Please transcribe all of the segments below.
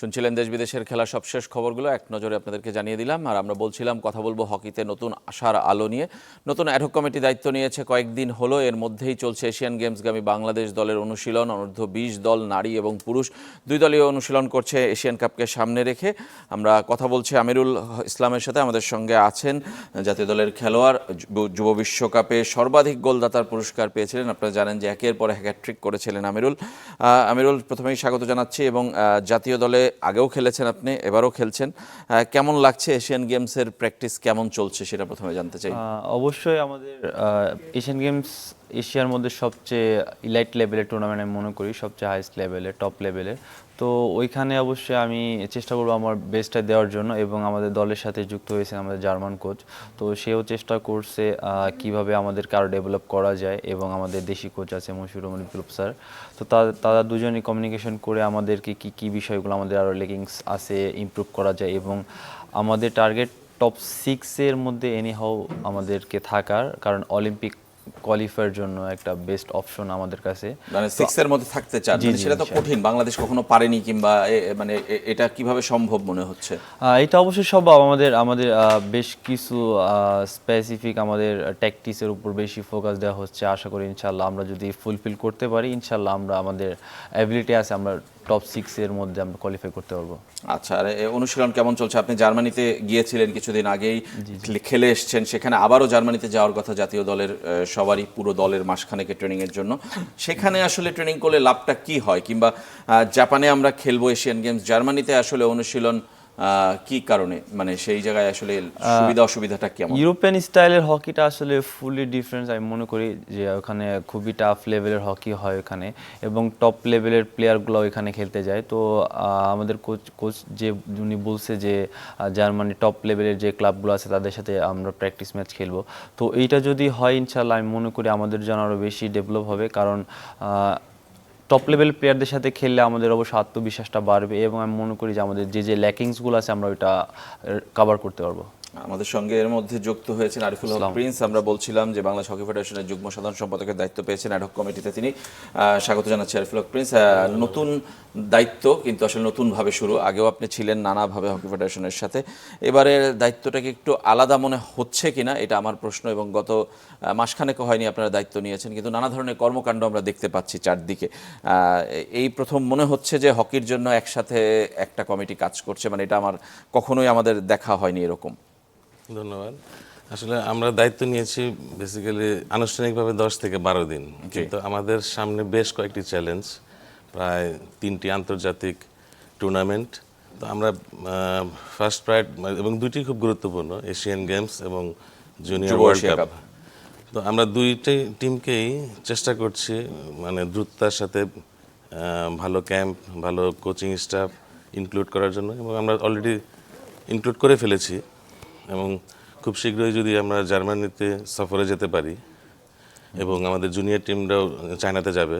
শুনছিলেন দেশ বিদেশের খেলা সবশেষ খবরগুলো এক নজরে আপনাদেরকে জানিয়ে দিলাম। আর আমরা বলছিলাম কথা বলবো হকিতে নতুন আশার আলো নিয়ে। নতুন অ্যাডহক কমিটি দায়িত্ব নিয়েছে কয়েকদিন হলো। এর মধ্যেই চলছে এশিয়ান গেমসগামী বাংলাদেশ দলের অনুশীলন। অনূর্ধ্ব 20 দল নারী এবং পুরুষ দুই দলীয় অনুশীলন করছে এশিয়ান কাপকে সামনে রেখে। আমরা কথা বলছি আমিরুল ইসলামের সাথে। আমাদের সঙ্গে আছেন জাতীয় দলের খেলোয়াড়, যুব বিশ্বকাপে সর্বাধিক গোলদাতার পুরস্কার পেয়েছিলেন। আপনারা জানেন যে একের পর এক হ্যাটট্রিক করেছিলেন আমিরুল। আমিরুল, প্রথমেই স্বাগত জানাচ্ছি এবং জাতীয় দলে আগেও খেলেছেন আপনি, এবারও খেলছেন। কেমন লাগছে, এশিয়ান গেমসের প্র্যাকটিস কেমন চলছে সেটা প্রথমে জানতে চাই। অবশ্যই আমাদের এশিয়ান গেমস এশিয়ার মধ্যে সবচেয়ে ইলাইট লেভেলের টুর্নামেন্ট আমি মনে করি, সবচেয়ে হাইস্ট লেভেলের, টপ লেভেলের। তো ওইখানে অবশ্যই আমি চেষ্টা করবো আমার বেস্টটা দেওয়ার জন্য, এবং আমাদের দলের সাথে যুক্ত হয়েছে আমাদের জার্মান কোচ। তো সেও চেষ্টা করছে কিভাবে আমাদেরকে আরও ডেভেলপ করা যায়, এবং আমাদের দেশি কোচ আছে মশিউর রহমান বিপ্লব স্যার। তো তারা দুজনই কমিউনিকেশন করে আমাদেরকে কী বিষয়গুলো আমাদের আরও লেগিংস আছে ইমপ্রুভ করা যায়, এবং আমাদের টার্গেট টপ 6-এর মধ্যে এনিহাও আমাদেরকে থাকার, কারণ অলিম্পিক কোয়ালিফায়ার জন্য একটা বেস্ট অপশন আমাদের কাছে। মানে 6 এর মধ্যে থাকতে চান, সেটা তো কঠিন, বাংলাদেশ কখনো পারেনি, কিংবা মানে এটা কিভাবে সম্ভব মনে হচ্ছে? এটা অবশ্যই সম্ভব। আমাদের বেশ কিছু স্পেসিফিক আমাদের ট্যাকটিক্সের উপর বেশি ফোকাস দেওয়া হচ্ছে। আশা করি ইনশাল্লাহ আমরা যদি ফুলফিল করতে পারি, ইনশাল্লাহ আমরা আমাদের অ্যাবিলিটি আছে, আমরা টপ 6-এর মধ্যে আমরা কোয়ালিফাই করতে পারবো। আচ্ছা, আর অনুশীলন কেমন চলছে? আপনি জার্মানিতে গিয়েছিলেন কিছুদিন আগেই, খেলে এসছেন। সেখানে আবারও জার্মানিতে যাওয়ার কথা জাতীয় দলের সবারই, পুরো দলের মাসখানেকের ট্রেনিংয়ের জন্য। সেখানে আসলে ট্রেনিং করলে লাভটা কি হয়? কিংবা জাপানে আমরা খেলবো এশিয়ান গেমস, জার্মানিতে আসলে অনুশীলন কি কারণে, মানে সেই জায়গায় আসলে সুবিধা অসুবিধাটা কেমন? ইউরোপিয়ান স্টাইলের হকিটা আসলে ফুলি ডিফারেন্স আমি মনে করি, যে ওখানে খুবই টাফ লেভেলের হকি হয় ওখানে, এবং টপ লেভেলের প্লেয়ারগুলো এখানে খেলতে যায়। তো আমাদের কোচ যে উনি বলছে যে জার্মানি টপ লেভেলের যে ক্লাবগুলো আছে তাদের সাথে আমরা প্র্যাকটিস ম্যাচ খেলবো। তো এইটা যদি হয় ইনশাল্লাহ আমি মনে করি আমাদের জন্য আরও বেশি ডেভেলপ হবে, কারণ টপ লেভেল প্লেয়ারদের সাথে খেললে আমাদের অবশ্য আত্মবিশ্বাসটা বাড়বে, এবং আমি মনে করি যে আমাদের যে ল্যাকিংসগুলো আছে আমরা ওইটা কভার করতে পারবো। আমাদের সঙ্গে এর মধ্যে যুক্ত হয়েছেন আরিফুল হক প্রিন্স। আমরা বলছিলাম যে বাংলাদেশ হকি ফেডারেশনের যুগ্ম সাধারণ সম্পাদকের দায়িত্ব পেয়েছেন অ্যাডহক কমিটিতে তিনি। স্বাগত জানাচ্ছি আরিফুল হক প্রিন্স। নতুন দায়িত্ব, কিন্তু আসলে নতুনভাবে শুরু। আগেও আপনি ছিলেন নানাভাবে হকি ফেডারেশনের সাথে, এবারের দায়িত্বটাকে একটু আলাদা মনে হচ্ছে কিনা এটা আমার প্রশ্ন। এবং গত মাসখানেক হয়নি আপনারা দায়িত্ব নিয়েছেন, কিন্তু নানা ধরনের কর্মকাণ্ড আমরা দেখতে পাচ্ছি চারদিকে। এই প্রথম মনে হচ্ছে যে হকির জন্য একসাথে একটা কমিটি কাজ করছে, মানে এটা কখনোই আমাদের দেখা হয়নি এরকম। ধন্যবাদ। আসলে আমরা দায়িত্ব নিয়েছি বেসিক্যালি আনুষ্ঠানিকভাবে 10 থেকে 12 দিন, কিন্তু আমাদের সামনে বেশ কয়েকটি চ্যালেঞ্জ, প্রায় 3টি আন্তর্জাতিক টুর্নামেন্ট। তো আমরা ফার্স্ট এবং 2টি খুব গুরুত্বপূর্ণ, এশিয়ান গেমস এবং জুনিয়র ওয়ার্ল্ড কাপ। তো আমরা দুইটি টিমকেই চেষ্টা করছি মানে দ্রুততার সাথে ভালো ক্যাম্প, ভালো কোচিং স্টাফ ইনক্লুড করার জন্য, এবং আমরা অলরেডি ইনক্লুড করে ফেলেছি। এবং খুব শীঘ্রই যদি আমরা জার্মানিতে সফরে যেতে পারি, এবং আমাদের জুনিয়র টিমরাও চায়নাতে যাবে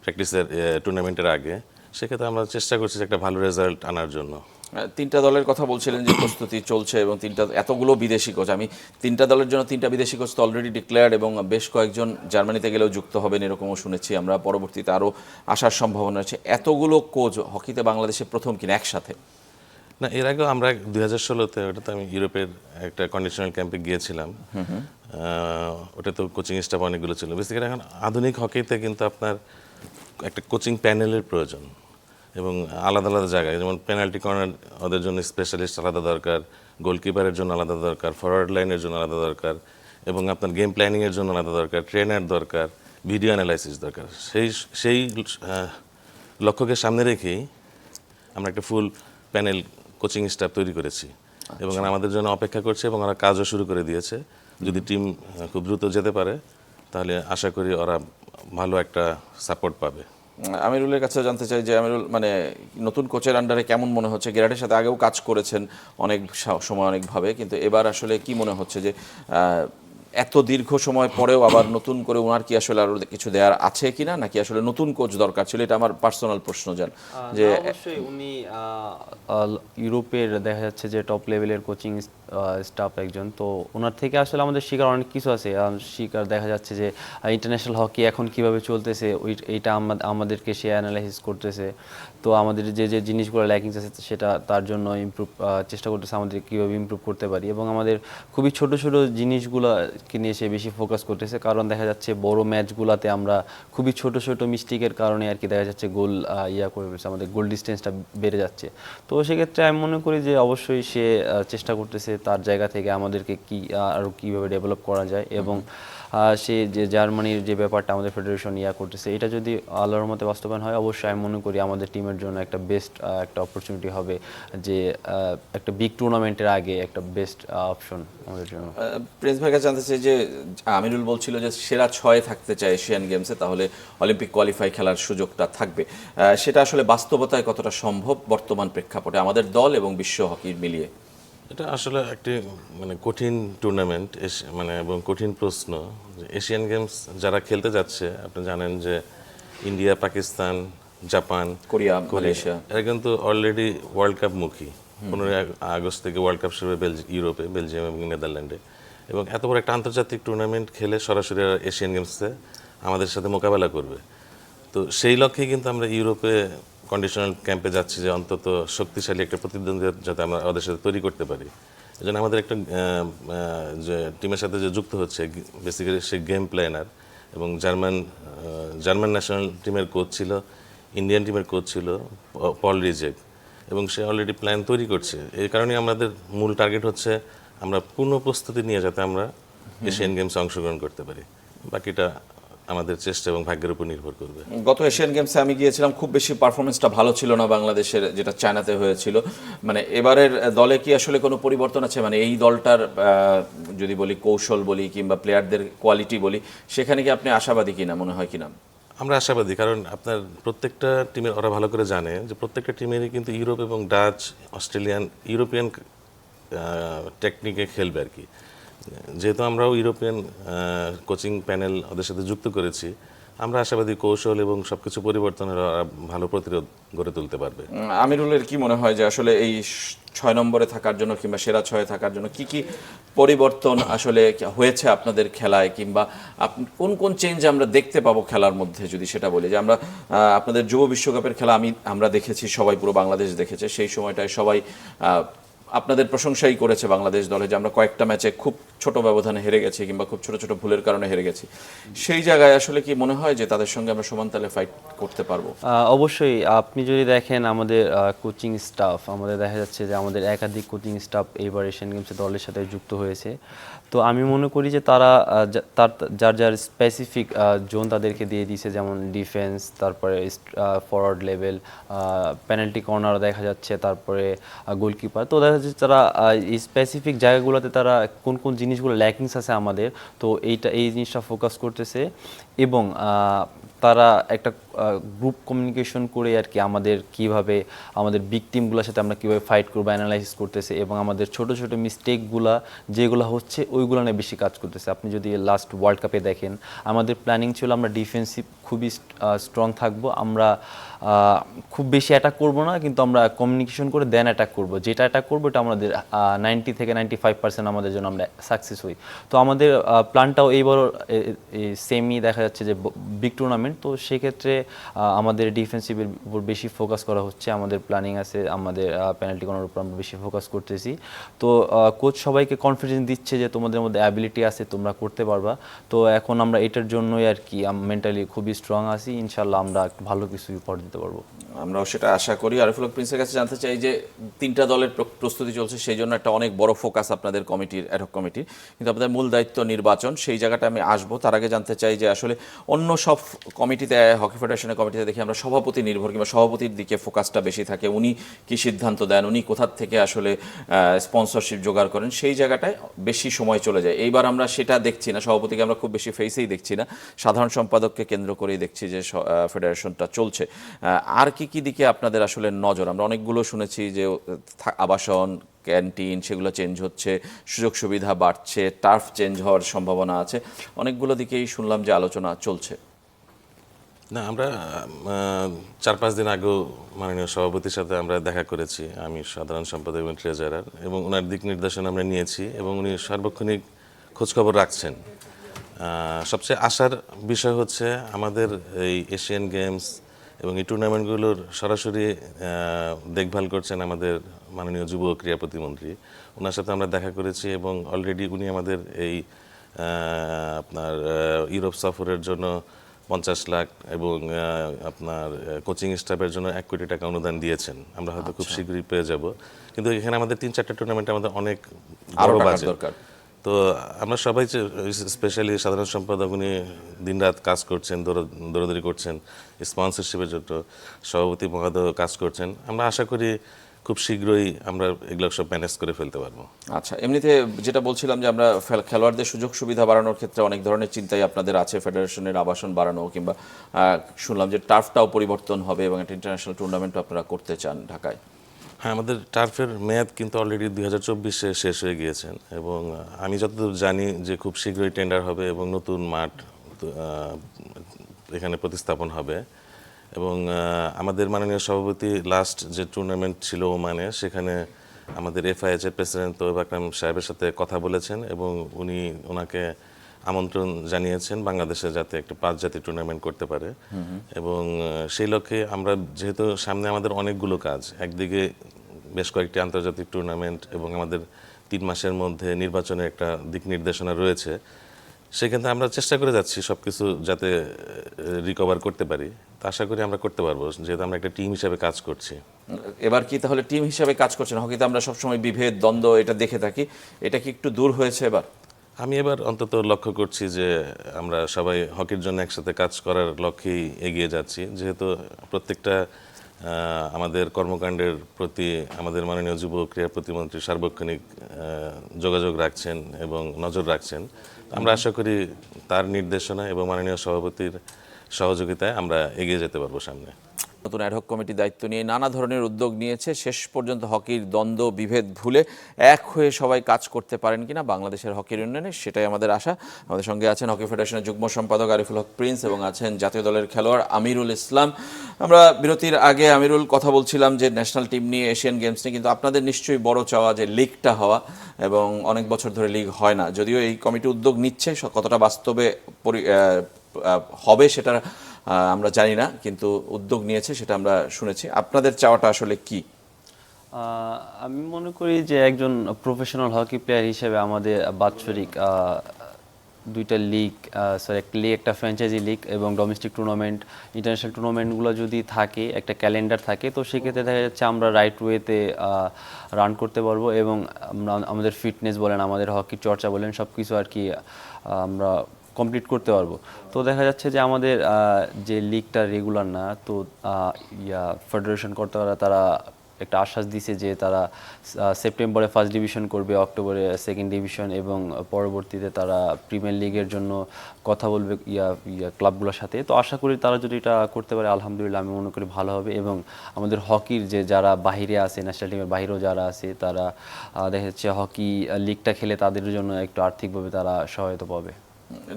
প্র্যাকটিসের টুর্নামেন্টের আগে, সেক্ষেত্রে আমরা চেষ্টা করছি একটা ভালো রেজাল্ট আনার জন্য। 3টা দলের কথা বলছিলেন যে প্রস্তুতি চলছে, এবং এতগুলো বিদেশি কোচ, আমি 3টা দলের জন্য 3টা বিদেশি কোচ তো অলরেডি ডিক্লেয়ার্ড, এবং বেশ কয়েকজন জার্মানিতে গেলেও যুক্ত হবেন এরকমও শুনেছি আমরা। পরবর্তীতে আরও আসার সম্ভাবনা আছে। এতগুলো কোচ হকিতে বাংলাদেশে প্রথম কিনা একসাথে? না, এর আগেও আমরা 2016-তে, ওটাতে আমি ইউরোপের একটা কন্ডিশনাল ক্যাম্পে গিয়েছিলাম। ওটা তো কোচিং স্টাফ অনেকগুলো ছিল। বেসিক্যালি এখন আধুনিক হকিতে কিন্তু আপনার একটা কোচিং প্যানেলের প্রয়োজন, এবং আলাদা আলাদা জায়গায়, যেমন পেনাল্টি কর্নার ওদের জন্য স্পেশালিস্ট আলাদা দরকার, গোলকিপারের জন্য আলাদা দরকার, ফরওয়ার্ড লাইনের জন্য আলাদা দরকার, এবং আপনার গেম প্ল্যানিংয়ের জন্য আলাদা দরকার, ট্রেনার দরকার, ভিডিও অ্যানালাইসিস দরকার। সেই লক্ষ্যকে সামনে রেখেই আমরা একটা ফুল প্যানেল কোচিং স্টাফ তৈরি করেছি, এবং আমাদের জন্য অপেক্ষা করছে, এবং ওরা কাজও শুরু করে দিয়েছে। যদি টিম খুব দ্রুত যেতে পারে তাহলে আশা করি ওরা ভালো একটা সাপোর্ট পাবে। আমিরুলের কাছে জানতে চাই যে আমিরুল, মানে নতুন কোচের আন্ডারে কেমন মনে হচ্ছে? গেরাটের সাথে আগেও কাজ করেছেন অনেক সময় অনেকভাবে, কিন্তু এবার আসলে কি মনে হচ্ছে যে এত দীর্ঘ সময় পরেও আবার নতুন করে ওনার কি আসলে আরো কিছু দেওয়ার আছে কিনা, নাকি আসলে নতুন কোচ দরকার ছিল? এটা আমার পার্সোনাল প্রশ্ন জান যে অবশ্যই উনি ইউরোপের দেখা যাচ্ছে যে টপ লেভেলের কোচিং স্টাফ একজন, তো ওনার থেকে আসলে আমাদের শেখার অনেক কিছু আছে। শেখার দেখা যাচ্ছে যে ইন্টারন্যাশনাল হকি এখন কিভাবে চলতেছে এইটা আমাদেরকে সে অ্যানালাইসিস করতেছে। তো আমাদের যে যে জিনিসগুলো ল্যাকিংস আছে সেটা তার জন্য ইমপ্রুভ চেষ্টা করতেছে আমাদের কীভাবে ইমপ্রুভ করতে পারি, এবং আমাদের খুবই ছোট ছোট জিনিসগুলোকে নিয়ে সে বেশি ফোকাস করতেছে। কারণ দেখা যাচ্ছে বড় ম্যাচগুলোতে আমরা খুবই ছোট ছোট মিস্টেকের কারণে আর কি দেখা যাচ্ছে গোল করে ফেলছে, আমাদের গোল ডিস্টেন্সটা বেড়ে যাচ্ছে। তো সেক্ষেত্রে আমি মনে করি যে অবশ্যই সে চেষ্টা করতেছে তার জায়গা থেকে আমাদেরকে কি আরও কীভাবে ডেভেলপ করা যায়, এবং সে যে জার্মানির যে ব্যাপারটা আমাদের ফেডারেশন করতেছে, এটা যদি আল্লাহর মতে বাস্তবায়ন হয়, অবশ্যই আমি মনে করি আমাদের টিমের জন্য একটা বেস্ট একটা অপরচুনিটি হবে, যে একটা বিগ টুর্নামেন্টের আগে একটা বেস্ট অপশন আমাদের জন্য। প্রিন্স ভাইকে জানতে চাই যে আমিরুল বলছিল যে সেরা 6 থাকতে চায় এশিয়ান গেমসে, তাহলে অলিম্পিক কোয়ালিফাই খেলার সুযোগটা থাকবে। সেটা আসলে বাস্তবতায় কতটা সম্ভব বর্তমান প্রেক্ষাপটে আমাদের দল এবং বিশ্ব হকি মিলিয়ে? এটা আসলে একটি মানে কঠিন টুর্নামেন্ট, মানে এবং কঠিন প্রশ্ন। এশিয়ান গেমস যারা খেলতে যাচ্ছে, আপনি জানেন যে India, Pakistan, Japan, Korea, Malaysia, এরা কিন্তু অলরেডি ওয়ার্ল্ড কাপ মুখী। 15 আগস্ট থেকে ওয়ার্ল্ড কাপ শুরু হবে ইউরোপে, বেলজিয়াম এবং নেদারল্যান্ডে, এবং এত বড় একটা আন্তর্জাতিক টুর্নামেন্ট খেলে সরাসরি এশিয়ান গেমসে আমাদের সাথে মোকাবেলা করবে। তো সেই লক্ষ্যে কিন্তু আমরা ইউরোপে কন্ডিশনাল ক্যাম্পে যাচ্ছি, যে অন্তত শক্তিশালী একটা প্রতিদ্বন্দ্বিতা যাতে আমরা ওদের সাথে তৈরি করতে পারি। এই জন্য আমাদের একটা যে টিমের সাথে যে যুক্ত হচ্ছে বেসিক্যালি সে গেম প্ল্যানার, এবং জার্মান ন্যাশনাল টিমের কোচ ছিল, ইন্ডিয়ান টিমের কোচ ছিল পল রিজেক, এবং সে অলরেডি প্ল্যান তৈরি করছে। এই কারণে আমাদের মূল টার্গেট হচ্ছে আমরা পূর্ণ প্রস্তুতি নিয়ে যাতে আমরা এশিয়ান গেমসে অংশগ্রহণ করতে পারি। বাকিটা আমাদের চেষ্টা এবং ভাগ্যের উপর নির্ভর করবে। গত এশিয়ান গেমসে আমি গিয়েছিলাম, খুব বেশি পারফরমেন্সটা ভালো ছিল না বাংলাদেশের, যেটা চায়নাতে হয়েছিল। মানে এবারের দলে কি আসলে কোনো পরিবর্তন আছে? মানে এই দলটার যদি বলি কৌশল বলি কিংবা প্লেয়ারদের কোয়ালিটি বলি, সেখানে কি আপনি আশাবাদী কিনা, মনে হয় কিনা? আমরা আশাবাদী, কারণ আপনার প্রত্যেকটা টিমের ওরা ভালো করে জানে যে প্রত্যেকটা টিমেরই কিন্তু ইউরোপ এবং ডাচ, অস্ট্রেলিয়ান, ইউরোপিয়ান টেকনিকে খেলবে আর কি। যেহেতু আমরাও ইউরোপিয়ান কোচিং প্যানেল ওদের সাথে যুক্ত করেছি, আমরা আশাবাদী কৌশল এবং সবকিছু পরিবর্তনের ভালো প্রতিরোধ গড়ে তুলতে পারবে। আমিরুলের কি মনে হয় যে আসলে এই 6 নম্বরে থাকার জন্য কিংবা সেরা 6 থাকার জন্য কি কি পরিবর্তন আসলে হয়েছে আপনাদের খেলায়, কিংবা কোন কোন চেঞ্জ আমরা দেখতে পাবো খেলার মধ্যে, যদি সেটা বলি? যে আমরা আপনাদের যুব বিশ্বকাপের খেলা আমরা দেখেছি, সবাই পুরো বাংলাদেশ দেখেছে। সেই সময়টায় সবাই আপনাদের প্রশংসাই করেছে বাংলাদেশ দলে, যে আমরা কয়েকটা ম্যাচে খুব ছোট ব্যবধানে হেরে গেছি কিংবা খুব ছোট ছোট ভুলের কারণে হেরে গেছি। সেই জায়গায় আসলে কি মনে হয় যে তাদের সঙ্গে আমরা সমান তালে ফাইট করতে পারবো? অবশ্যই। আপনি যদি দেখেন আমাদের কোচিং স্টাফ, আমাদের দেখা যাচ্ছে যে আমাদের একাধিক কোচিং স্টাফ এইবার এশিয়ান গেমসে দলের সাথে যুক্ত হয়েছে। তো আমি মনে করি যে তারা যার যার স্পেসিফিক জোন তাদেরকে দিয়ে দিয়েছে, যেমন ডিফেন্স, তারপরে ফরওয়ার্ড লেভেল, পেনাল্টি কর্নার দেখা যাচ্ছে, তারপরে গোলকিপার। তো দেখা যাচ্ছে তারা এই স্পেসিফিক জায়গাগুলোতে তারা কোন কোন জিনিসগুলো ল্যাকিংস আছে আমাদের, তো এই জিনিসটা ফোকাস করতেছে, এবং তারা একটা গ্রুপ কমিউনিকেশন করে আর কি আমাদের কিভাবে আমাদের বিগ টিমগুলোর সাথে আমরা কীভাবে ফাইট করবো অ্যানালাইসিস করতেছে, এবং আমাদের ছোট ছোট মিস্টেকগুলো যেগুলো হচ্ছে ওইগুলো নিয়ে বেশি কাজ করতেছে। আপনি যদি লাস্ট ওয়ার্ল্ড কাপে দেখেন, আমাদের প্ল্যানিং ছিল আমরা ডিফেন্সিভ খুবই স্ট্রং থাকবো, আমরা খুব বেশি অ্যাটাক করব না, কিন্তু আমরা কমিউনিকেশন করে দেন অ্যাটাক করব। যেটা অ্যাটাক করবো এটা আমাদের 90 থেকে 95% আমাদের জন্য আমরা সাকসেস হই। তো আমাদের প্ল্যানটাও এইবার সেমই দেখা যাচ্ছে যে বিগ টুর্নামেন্ট, তো সেক্ষেত্রে আমাদের ডিফেন্সিভের উপর বেশি ফোকাস করা হচ্ছে। আমাদের প্ল্যানিং আছে, আমাদের পেনাল্টি করার উপর আমরা বেশি ফোকাস করতেছি। তো কোচ সবাইকে কনফিডেন্স দিচ্ছে যে তোমাদের মধ্যে অ্যাবিলিটি আছে, তোমরা করতে পারবা। তো এখন আমরা এটার জন্যই আর কি মেন্টালি খুবই স্ট্রং আছি, ইনশাল্লাহ আমরা একটু ভালো কিছু উপহার দিতে পারবো। আমরাও সেটা আশা করি। আরিফুল হক প্রিন্সের কাছে জানতে চাই যে 3টা দলের প্রস্তুতি চলছে, সেই জন্য একটা অনেক বড় ফোকাস আপনাদের কমিটির, অ্যাডহক কমিটির, কিন্তু আপনাদের মূল দায়িত্ব নির্বাচন। সেই জায়গাটা আমি আসবো, তার আগে জানতে চাই যে আসলে অন্য সব কমিটিতে, হকি ফেডারেশনের কমিটিতে দেখি আমরা সভাপতি নির্ভর কিংবা সভাপতির দিকে ফোকাসটা বেশি থাকে, উনি কি সিদ্ধান্ত দেন, উনি কোথার থেকে আসলে স্পন্সরশিপ জোগাড় করেন, সেই জায়গাটায় বেশি সময় চলে যায়। এইবার আমরা সেটা দেখছি না, সভাপতিকে আমরা খুব বেশি ফেসেই দেখছি না, সাধারণ সম্পাদককে কেন্দ্র করেই দেখছি যে ফেডারেশনটা চলছে। আর কি কি দিকে আপনাদের আসলে নজর? আমরা অনেকগুলো শুনেছি যে আবাসন, ক্যান্টিন সেগুলো চেঞ্জ হচ্ছে, সুযোগ সুবিধা বাড়ছে, টার্ফ চেঞ্জ হওয়ার সম্ভাবনা আছে, অনেকগুলো দিকেই শুনলাম যে আলোচনা চলছে। না, আমরা 4-5 দিন আগেও মাননীয় সভাপতির সাথে আমরা দেখা করেছি, আমি সাধারণ সম্পাদক এবং ট্রেজারার, এবং ওনার দিক নির্দেশনা আমরা নিয়েছি এবং উনি সার্বক্ষণিক খোঁজখবর রাখছেন। সবচেয়ে আশার বিষয় হচ্ছে আমাদের এই এশিয়ান গেমস এবং এই টুর্নামেন্টগুলোর সরাসরি দেখভাল করছেন আমাদের মাননীয় যুব ক্রীড়া প্রতিমন্ত্রী। ওনার সাথে আমরা দেখা করেছি এবং অলরেডি উনি আমাদের এই আপনার ইউরোপ সফরের জন্য 50 লাখ এবং আপনার কোচিং স্টাফের জন্য 1 কোটি টাকা অনুদান দিয়েছেন। আমরা হয়তো খুব শীঘ্রই পেয়ে যাব, কিন্তু এখানে আমাদের 3-4টা টুর্নামেন্টে আমাদের অনেক আরো বড় টাকার বাজেট দরকার। তো আমরা সবাই স্পেশালি সাধারণ সম্পাদক উনি দিনরাত কাজ করছেন, দৌড়াদৌড়ি করছেন স্পন্সরশিপের জন্য, সভাপতি মহোদয় কাজ করছেন। আমরা আশা করি খুব শীঘ্রই আমরা এগুলো সব ম্যানেজ করে ফেলতে পারবো। আচ্ছা, এমনিতে যেটা বলছিলাম যে আমরা খেলোয়াড়দের সুযোগ সুবিধা বাড়ানোর ক্ষেত্রে অনেক ধরনের চিন্তাই আপনাদের আছে, ফেডারেশনের আবাসন বাড়ানো কিংবা শুনলাম যে টার্ফটাও পরিবর্তন হবে এবং একটা ইন্টারন্যাশনাল টুর্নামেন্টও আপনারা করতে চান ঢাকায়। হ্যাঁ, আমাদের টার্ফের মেয়াদ কিন্তু অলরেডি 2024-এ শেষ হয়ে গিয়েছেন এবং আমি যতদূর জানি যে খুব শীঘ্রই টেন্ডার হবে এবং নতুন মাঠ এখানে প্রতিস্থাপন হবে। এবং আমাদের মাননীয় সভাপতি লাস্ট যে টুর্নামেন্ট ছিল ওমানে, সেখানে আমাদের এফআইএচ এর প্রেসিডেন্ট তৈয়ব আকরাম সাহেবের সাথে কথা বলেছেন এবং উনি ওনাকে আমন্ত্রণ জানিয়েছেন বাংলাদেশে যাতে একটা 5 জাতীয় টুর্নামেন্ট করতে পারে। এবং সেই লক্ষ্যে আমরা যেহেতু সামনে আমাদের অনেকগুলো কাজ, একদিকে বেশ কয়েকটি আন্তর্জাতিক টুর্নামেন্ট এবং আমাদের 3 মাসের মধ্যে নির্বাচনের একটা দিক নির্দেশনা রয়েছে, সেক্ষেত্রে আমরা চেষ্টা করে যাচ্ছি সবকিছু যাতে রিকভার করতে পারি। তা আশা করি আমরা করতে পারবো, যেহেতু আমরা একটা টিম হিসেবে কাজ করছি। এবার কি তাহলে টিম হিসাবে কাজ করছেন? হকিতে আমরা সবসময় বিভেদ দ্বন্দ্ব এটা দেখে থাকি, এটা কি একটু দূর হয়েছে এবার? আমি এবার অন্তত লক্ষ্য করছি যে আমরা সবাই হকির জন্য একসাথে কাজ করার লক্ষ্যেই এগিয়ে যাচ্ছি, যেহেতু প্রত্যেকটা আমাদের কর্মকাণ্ডের প্রতি আমাদের মাননীয় যুব ক্রীড়া প্রতিমন্ত্রী সার্বক্ষণিক যোগাযোগ রাখছেন এবং নজর রাখছেন। আমরা আশা করি তার নির্দেশনা এবং মাননীয় সভাপতির সহযোগিতায় আমরা এগিয়ে যেতে পারবো সামনে। নতুন অ্যাডহক কমিটি দায়িত্ব নিয়ে নানা ধরনের উদ্যোগ নিয়েছে, শেষ পর্যন্ত হকির দ্বন্দ্ব বিভেদ ভুলে এক হয়ে সবাই কাজ করতে পারেন কিনা বাংলাদেশের হকির উন্নয়নে, সেটাই আমাদের আশা। আমাদের সঙ্গে আছেন হকি ফেডারেশনের যুগ্ম সম্পাদক আরিফুল হক প্রিন্স এবং আছেন জাতীয় দলের খেলোয়াড় আমিরুল ইসলাম। আমরা বিরতির আগে আমিরুল কথা বলছিলাম যে ন্যাশনাল টিম নিয়ে, এশিয়ান গেমস নিয়ে, কিন্তু আপনাদের নিশ্চয়ই বড় চাওয়া যে লিগটা হওয়া, এবং অনেক বছর ধরে লিগ হয় না। যদিও এই কমিটি উদ্যোগ নিচ্ছে, কতটা বাস্তবে হবে সেটা আমরা জানি না, কিন্তু উদ্যোগ নিয়েছে সেটা আমরা শুনেছি। আপনাদের চাওয়াটা আসলে কি? আমি মনে করি যে একজন প্রফেশনাল হকি প্লেয়ার হিসেবে আমাদের বাৎসরিক 2টা লিগ, একটা লিগ, একটা ফ্র্যাঞ্চাইজি লিগ এবং ডোমেস্টিক টুর্নামেন্ট, ইন্টারন্যাশনাল টুর্নামেন্টগুলো যদি থাকে, একটা ক্যালেন্ডার থাকে, তো সেক্ষেত্রে দেখা যাচ্ছে আমরা রাইট ওয়েতে রান করতে পারবো এবং আমরা আমাদের ফিটনেস বলেন, আমাদের হকির চর্চা বলেন, সব কিছু আর কি আমরা কমপ্লিট করতে পারবো। তো দেখা যাচ্ছে যে আমাদের যে লিগটা রেগুলার না, তো ফেডারেশন কর্তারা তারা একটা আশ্বাস দিছে যে তারা সেপ্টেম্বরে ফার্স্ট ডিভিশন করবে, অক্টোবরে সেকেন্ড ডিভিশন এবং পরবর্তীতে তারা প্রিমিয়ার লিগের জন্য কথা বলবে ক্লাবগুলোর সাথে। তো আশা করি তারা যদি এটা করতে পারে, আলহামদুলিল্লাহ, আমি মনে করি ভালো হবে। এবং আমাদের হকির যে যারা বাহিরে আছে, ন্যাশনাল টিমের বাহিরেও যারা আছে, তারা দেখা যাচ্ছে হকি লিগটা খেলে তাদের জন্য একটু আর্থিকভাবে তারা সহায়তা পাবে।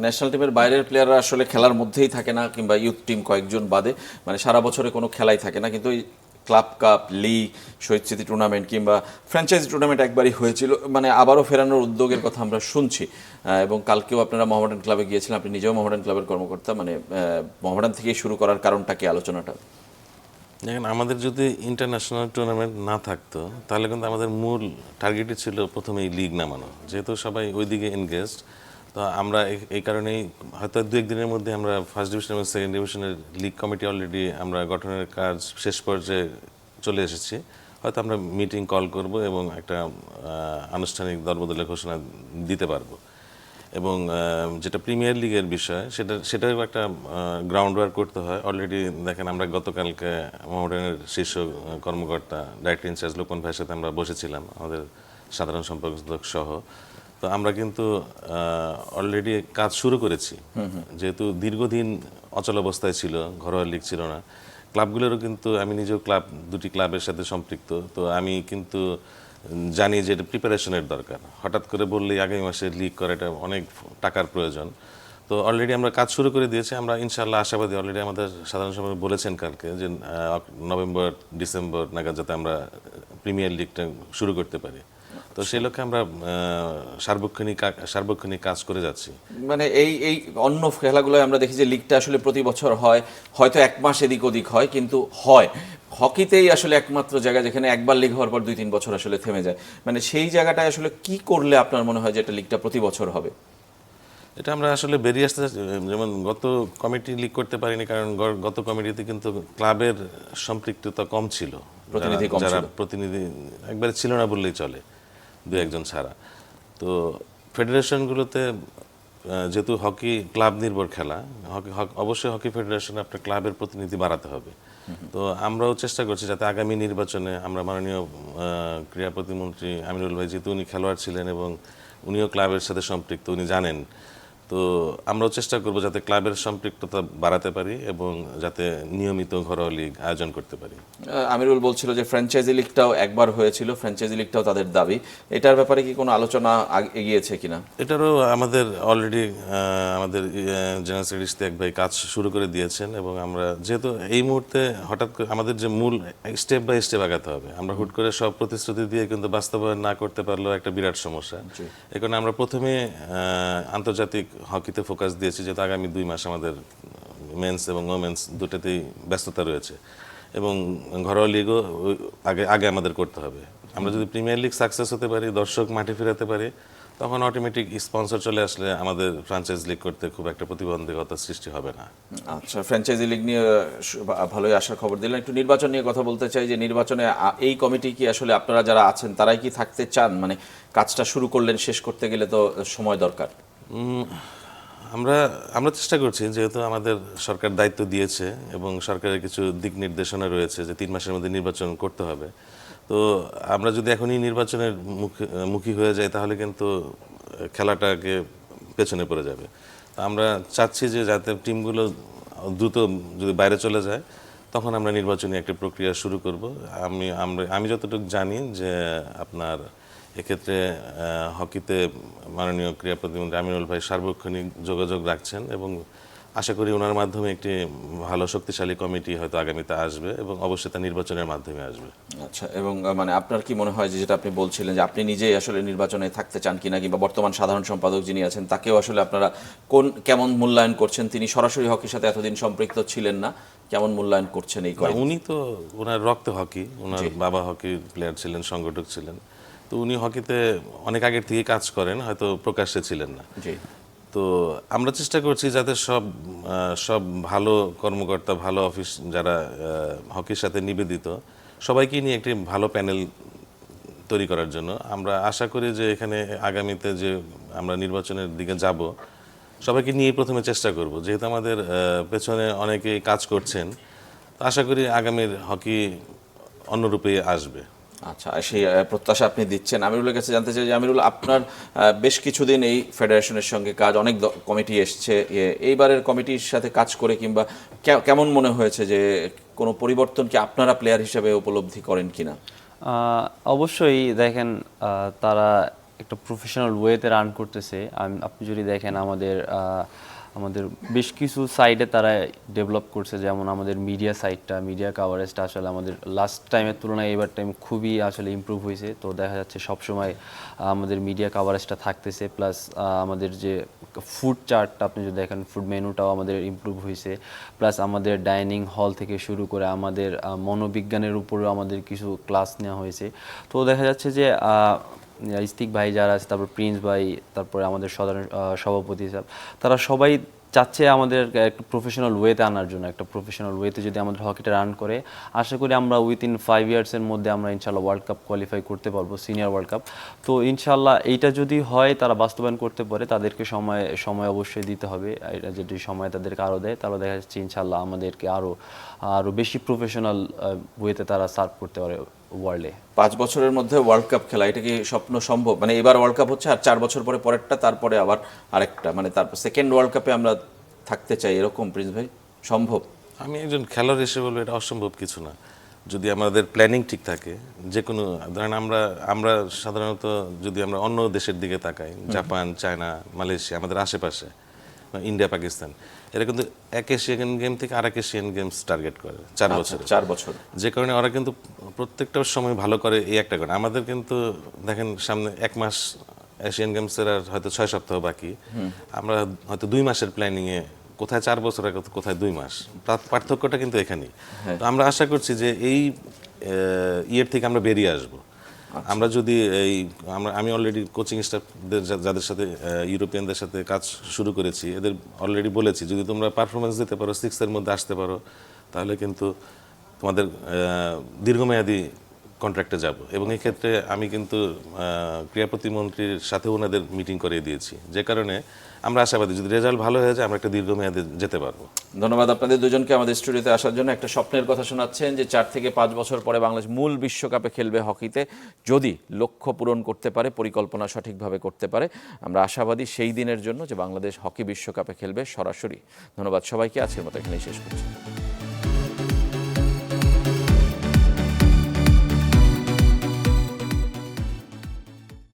ন্যাশনাল টিমের বাইরের প্লেয়াররা আসলে খেলার মধ্যেই থাকে না, কিংবা ইউথ টিম কয়েকজন বাদে, মানে সারা বছরে কোনো খেলাই থাকে না, কিন্তু ক্লাব কাপ, লিগ, শহীদ স্মৃতি টুর্নামেন্ট কিংবা ফ্র্যাঞ্চাইজি টুর্নামেন্ট একবারই হয়েছিল, মানে আবারও ফেরানোর উদ্যোগের কথা আমরা শুনছি। এবং কালকেও আপনারা মোহামেডান ক্লাবে গিয়েছিলেন, আপনি নিজেও মোহামেডান ক্লাবের কর্মকর্তা, মানে মোহামেডান থেকেই শুরু করার কারণটা কি, আলোচনাটা? দেখেন, আমাদের যদি ইন্টারন্যাশনাল টুর্নামেন্ট না থাকতো তাহলে কিন্তু আমাদের মূল টার্গেটই ছিল প্রথমেই লিগ নামানো, যেহেতু সবাই ওইদিকে এনগেজড। তো আমরা এই কারণেই হয়তো 2-1 দিনের মধ্যে আমরা ফার্স্ট ডিভিশন এবং সেকেন্ড ডিভিশনের লিগ কমিটি অলরেডি আমরা গঠনের কাজ শেষ পর্যায়ে চলে এসেছি। হয়তো আমরা মিটিং কল করব এবং একটা আনুষ্ঠানিক দলবদলের ঘোষণা দিতে পারবো। এবং যেটা প্রিমিয়ার লিগের বিষয়, সেটাও একটা গ্রাউন্ড ওয়ার্ক করতে হয়। অলরেডি দেখেন, আমরা গতকালকে মোহামেডানের শীর্ষ কর্মকর্তা ডাইরেক্টর ইনচার্জ লোকমান ভাইয়ের সাথে আমরা বসেছিলাম, আমাদের সাধারণ সম্পাদক সহ। তো আমরা কিন্তু অলরেডি কাজ শুরু করেছি, যেহেতু দীর্ঘদিন অচল অবস্থায় ছিল, ঘরোয়া লিগ ছিল না। ক্লাবগুলোরও কিন্তু, আমি নিজেও 2টি ক্লাবের সাথে সম্পৃক্ত, তো আমি কিন্তু জানি যে এটা প্রিপারেশনের দরকার। হঠাৎ করে বললেই আগামী মাসে লিগ করাটা অনেক টাকার প্রয়োজন। তো অলরেডি আমরা কাজ শুরু করে দিয়েছি, আমরা ইনশাআল্লাহ আশাবাদী। অলরেডি আমাদের সাধারণ সম্পাদক বলেছেন কালকে যে নভেম্বর ডিসেম্বর নাগাদ যাতে আমরা প্রিমিয়ার লিগটা শুরু করতে পারি। তো সেই লক্ষ্যে আমরা সার্বক্ষণিক কাজ করে যাচ্ছি। মানে এই অন্য খেলাগুলোয় আমরা দেখি যে লিগটা আসলে প্রতি বছর হয়, হয়তো এক মাস এদিক ওদিক হয়, কিন্তু হয়। হকিতেই আসলে একমাত্র জায়গা যেখানে একবার লিগ হওয়ার পর 2-3 বছর আসলে থেমে যায়। মানে সেই জায়গাটায় আসলে কি করলে আপনার মনে হয় যে এটা লিগটা প্রতি বছর হবে? এটা আমরা আসলে বেরিয়ে আসতে যেমন গত কমিটি লিগ করতে পারিনি, কারণ গত কমিটিতে কিন্তু ক্লাবের সম্পৃক্ততা কম ছিল, প্রতিনিধি কম যারা ছিল। প্রতিনিধি একবারে ছিল না বললেই চলে, দু একজন ছাড়া। তো ফেডারেশনগুলোতে যেহেতু হকি ক্লাব নির্ভর খেলা, অবশ্যই হকি ফেডারেশনে আপনার ক্লাবের প্রতিনিধি বাড়াতে হবে। তো আমরাও চেষ্টা করছি যাতে আগামী নির্বাচনে আমরা মাননীয় ক্রীড়া প্রতিমন্ত্রী আমিনুল ভাই, যেহেতু উনি খেলোয়াড় ছিলেন এবং উনিও ক্লাবের সাথে সম্পৃক্ত, উনি জানেন। তো আমরাও চেষ্টা করব যাতে ক্লাবের সম্পৃক্ততা বাড়াতে পারি এবং যাতে নিয়মিত ঘরোয়া লিগ আয়োজন করতে পারি। আমিরুল বলছিল যে ফ্র্যাঞ্চাইজি লিগটাও একবার হয়েছিল, ফ্র্যাঞ্চাইজি লিগটাও তাদের দাবি। এটার ব্যাপারে কি কোনো আলোচনা এগিয়েছে কিনা? এটারও আমাদের অলরেডি আমাদের জেনারেল সেক্রেটারি ইশতিয়াক ভাই কাজ শুরু করে দিয়েছেন, এবং আমরা যেহেতু এই মুহূর্তে হঠাৎ করে আমাদের যে মূল স্টেপ বাই স্টেপ আগাতে হবে, আমরা হুট করে সব প্রতিশ্রুতি দিয়ে কিন্তু বাস্তবায়ন না করতে পারলেও একটা বিরাট সমস্যা। এই কারণে আমরা প্রথমে আন্তর্জাতিক হকিতে ফোকাস দিয়েছি, যেহেতু আগামী 2 মাস আমাদের মেন্স এবং ওমেন্স দুটাতেই ব্যস্ততা রয়েছে, এবং ঘরোয়া লিগও আগে আমাদের করতে হবে। আমরা যদি প্রিমিয়ার লিগ সাকসেস হতে পারি, দর্শক মাঠে ফেরাতে পারি, তখন অটোমেটিক স্পন্সর চলে আসলে আমাদের ফ্র্যাঞ্চাইজ লিগ করতে খুব একটা প্রতিবন্ধকতা সৃষ্টি হবে না। আচ্ছা, ফ্র্যাঞ্চাইজি লিগ নিয়ে ভালোই আশার খবর দিলেন। একটু নির্বাচন নিয়ে কথা বলতে চাই, যে নির্বাচনে এই কমিটি কি আসলে আপনারা যারা আছেন তারাই কি থাকতে চান? মানে কাজটা শুরু করলেন, শেষ করতে গেলে তো সময় দরকার। আমরা চেষ্টা করছি, যেহেতু আমাদের সরকার দায়িত্ব দিয়েছে এবং সরকারের কিছু দিক নির্দেশনা রয়েছে যে 3 মাসের মধ্যে নির্বাচন করতে হবে। তো আমরা যদি এখনই নির্বাচনের মুখী হয়ে যাই, তাহলে কিন্তু খেলাটাকে পেছনে পড়ে যাবে। তো আমরা চাচ্ছি যে যাতে টিমগুলো দ্রুত যদি বাইরে চলে যায়, তখন আমরা নির্বাচনী একটা প্রক্রিয়া শুরু করব। আমি যতটুকু জানি যে আপনার এক্ষেত্রে হকিতে মাননীয় ক্রীড়া প্রতিমন্ত্রী আমিনুল ভাই সার্বক্ষণিক যোগাযোগ রাখছেন, এবং আশা করি ওনার মাধ্যমে একটি ভালো শক্তিশালী কমিটি হয়তো আগামীতে আসবে, এবং অবশ্যই তা নির্বাচনের মাধ্যমে আসবে। আচ্ছা, এবং মানে আপনার কি মনে হয় যে যেটা আপনি বলছিলেন যে আপনি নিজেই আসলে নির্বাচনে থাকতে চান কিনা, কিংবা বর্তমান সাধারণ সম্পাদক যিনি আছেন তাকেও আসলে আপনারা কেমন মূল্যায়ন করছেন? তিনি সরাসরি হকির সাথে এতদিন সম্পৃক্ত ছিলেন না, কেমন মূল্যায়ন করছেন এই কয়েক? উনি তো ওনার রক্তে হকি, ওনার বাবা হকি প্লেয়ার ছিলেন, সংগঠক ছিলেন। তো উনি হকিতে অনেক আগের থেকে কাজ করেন, হয়তো প্রকাশ্যে ছিলেন না। জি। তো আমরা চেষ্টা করছি যাতে সব ভালো কর্মকর্তা, ভালো অফিস যারা হকির সাথে নিবেদিত, সবাইকে নিয়ে একটি ভালো প্যানেল তৈরি করার জন্য আমরা আশা করি যে এখানে আগামীতে যে আমরা নির্বাচনের দিকে যাব, সবাইকে নিয়ে প্রথমে চেষ্টা করব। যেহেতু আমাদের পেছনে অনেকেই কাজ করছেন, আশা করি আগামীর হকি অন্যরূপে আসবে। আচ্ছা, সেই প্রত্যাশা আপনি দিচ্ছেন। আমিরুলের কাছে জানতে চাই যে আমিরুল, আপনার বেশ কিছুদিন এই ফেডারেশনের সঙ্গে কাজ, অনেক কমিটি এসছে, এইবারের কমিটির সাথে কাজ করে কিংবা কেমন মনে হয়েছে, যে কোনো পরিবর্তন কি আপনারা প্লেয়ার হিসেবে উপলব্ধি করেন কিনা? অবশ্যই দেখেন, তারা একটা প্রফেশনাল ওয়েতে রান করতেছে। আপনি যদি দেখেন আমাদের বেশ কিছু সাইডে তারা ডেভেলপ করছে, যেমন আমাদের মিডিয়া কাভারেজটা আসলে আমাদের লাস্ট টাইমের তুলনায় এবার টাইম খুবই আসলে ইমপ্রুভ হয়েছে। তো দেখা যাচ্ছে সবসময় আমাদের মিডিয়া কাভারেজটা থাকতেছে, প্লাস আমাদের যে ফুড চার্টটা আপনি যদি দেখেন, ফুড মেনুটাও আমাদের ইমপ্রুভ হয়েছে, প্লাস আমাদের ডাইনিং হল থেকে শুরু করে আমাদের মনোবিজ্ঞানের উপরেও আমাদের কিছু ক্লাস নেওয়া হয়েছে। তো দেখা যাচ্ছে যে ইস্তিক ভাই যারা আছে, তারপর প্রিন্স ভাই, তারপরে আমাদের সাধারণ সভাপতি সাহেব, তারা সবাই চাচ্ছে আমাদের একটা প্রফেশনাল ওয়েতে আনার জন্য। একটা প্রফেশনাল ওয়েতে যদি আমাদের হকিটা রান করে, আশা করি আমরা উইথিন 5 ইয়ার্সের মধ্যে আমরা ইনশাল্লাহ ওয়ার্ল্ড কাপ কোয়ালিফাই করতে পারবো, সিনিয়র ওয়ার্ল্ড কাপ। তো ইনশাল্লাহ এইটা যদি হয়, তারা বাস্তবায়ন করতে পারে, তাদেরকে সময় অবশ্যই দিতে হবে। এটা যদি সময় তাদেরকে আরও দেয়, তাহলে দেখা যাচ্ছে ইনশাল্লাহ আমাদেরকে আরও বেশি প্রফেশনাল ওয়েতে তারা সার্ভ করতে পারে ওয়ার্ল্ডে। 5 বছরের মধ্যে ওয়ার্ল্ড কাপ খেলা, এটা কি স্বপ্ন সম্ভব? মানে এবার ওয়ার্ল্ড কাপ হচ্ছে, আর 4 বছর পরে পরেরটা, তারপরে আবার আরেকটা, মানে তারপর সেকেন্ড ওয়ার্ল্ড কাপে আমরা থাকতে চাই, এরকম প্রিন্স ভাই সম্ভব? আমি একজন খেলোয়াড় হিসেবে বলবো এটা অসম্ভব কিছু না। যদি আমাদের প্ল্যানিং ঠিক থাকে, যে কোনো ধরেন আমরা সাধারণত যদি আমরা অন্য দেশের দিকে তাকাই, জাপান, চায়না, মালয়েশিয়া, আমাদের আশেপাশে, ইন্ডিয়া, পাকিস্তান, এরা কিন্তু এক এশিয়ান গেম থেকে আরেক এশিয়ান গেমস টার্গেট করে 4 বছরে। 4 বছর। যে কারণে ওরা কিন্তু প্রত্যেকটা সময় ভালো করে এই একটা করে। আমাদের কিন্তু দেখেন সামনে 1 মাস এশিয়ান গেমসের আর হয়তো 6 সপ্তাহ বাকি, আমরা হয়তো 2 মাসের প্ল্যানিংয়ে কোথায় 4 বছর আগে, কোথায় 2 মাস, পার্থক্যটা কিন্তু এখানেই। তো আমরা আশা করছি যে এই ইয়ের থেকে আমরা বেরিয়ে আসব। আমরা যদি আমি অলরেডি কোচিং স্টাফদের যাদের সাথে ইউরোপিয়ানদের সাথে কাজ শুরু করেছি, এদের অলরেডি বলেছি যদি তোমরা পারফরমেন্স দিতে পারো, 6 এর মধ্যে আসতে পারো, তাহলে কিন্তু তোমাদের দীর্ঘমেয়াদী কন্ট্রাক্টে যাব। এবং এই ক্ষেত্রে আমি কিন্তু ক্রীড়া প্রতিমন্ত্রীর সাথে ওনাদের মিটিং করিয়ে দিয়েছি, যে কারণে আমরা আশাবাদী যদি রেজাল্ট ভালো হয়ে যায় আমরা একটা দীর্ঘমেয়াদে যেতে পারবো। ধন্যবাদ আপনাদের দুজনকে আমাদের স্টুডিওতে আসার জন্য। একটা স্বপ্নের কথা শোনাচ্ছেন যে 4 থেকে 5 বছর পরে বাংলাদেশ মূল বিশ্বকাপে খেলবে হকিতে, যদি লক্ষ্য পূরণ করতে পারে, পরিকল্পনা সঠিকভাবে করতে পারে। আমরা আশাবাদী সেই দিনের জন্য যে বাংলাদেশ হকি বিশ্বকাপে খেলবে সরাসরি। ধন্যবাদ সবাইকে, আজকের মতো এখানেই শেষ করছি।